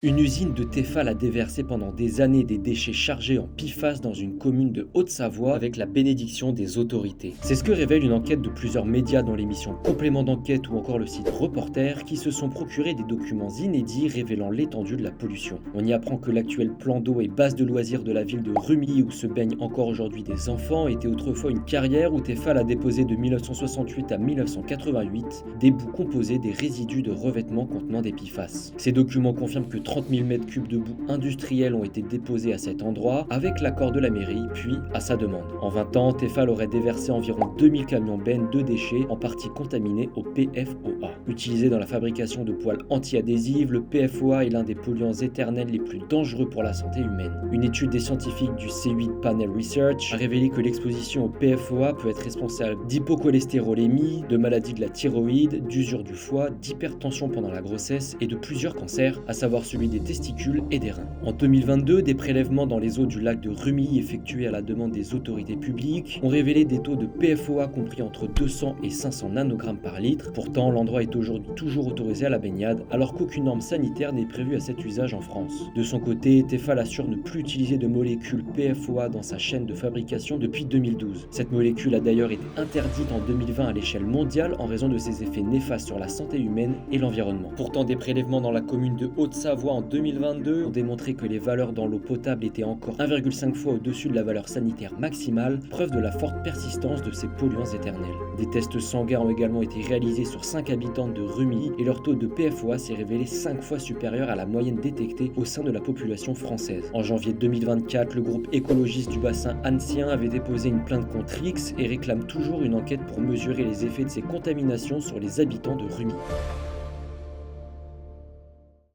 Une usine de Tefal a déversé pendant des années des déchets chargés en PFAS dans une commune de Haute-Savoie avec la bénédiction des autorités. C'est ce que révèle une enquête de plusieurs médias dont l'émission Complément d'enquête ou encore le site Reporter qui se sont procurés des documents inédits révélant l'étendue de la pollution. On y apprend que l'actuel plan d'eau et base de loisirs de la ville de Rumilly où se baignent encore aujourd'hui des enfants était autrefois une carrière où Tefal a déposé de 1968 à 1988 des boues composées des résidus de revêtements contenant des PFAS. Ces documents confirment que 30 000 m3 de boue industrielle ont été déposés à cet endroit avec l'accord de la mairie, puis à sa demande. En 20 ans, Tefal aurait déversé environ 2000 camions bennes de déchets, en partie contaminés au PFOA. Utilisé dans la fabrication de poêles anti-adhésives, le PFOA est l'un des polluants éternels les plus dangereux pour la santé humaine. Une étude des scientifiques du C8 Panel Research a révélé que l'exposition au PFOA peut être responsable d'hypocholestérolémie, de maladies de la thyroïde, d'usure du foie, d'hypertension pendant la grossesse et de plusieurs cancers, à savoir celui des testicules et des reins. En 2022, des prélèvements dans les eaux du lac de Rumilly effectués à la demande des autorités publiques ont révélé des taux de PFOA compris entre 200 et 500 nanogrammes par litre. Pourtant, l'endroit est aujourd'hui toujours autorisé à la baignade, alors qu'aucune norme sanitaire n'est prévue à cet usage en France. De son côté, Tefal assure ne plus utiliser de molécule PFOA dans sa chaîne de fabrication depuis 2012. Cette molécule a d'ailleurs été interdite en 2020 à l'échelle mondiale en raison de ses effets néfastes sur la santé humaine et l'environnement. Pourtant, des prélèvements dans la commune de Haute-Savoie en 2022 ont démontré que les valeurs dans l'eau potable étaient encore 1,5 fois au-dessus de la valeur sanitaire maximale, preuve de la forte persistance de ces polluants éternels. Des tests sanguins ont également été réalisés sur 5 habitants de Rumilly et leur taux de PFOA s'est révélé 5 fois supérieur à la moyenne détectée au sein de la population française. En janvier 2024, le groupe écologiste du bassin annécien avait déposé une plainte contre X et réclame toujours une enquête pour mesurer les effets de ces contaminations sur les habitants de Rumilly.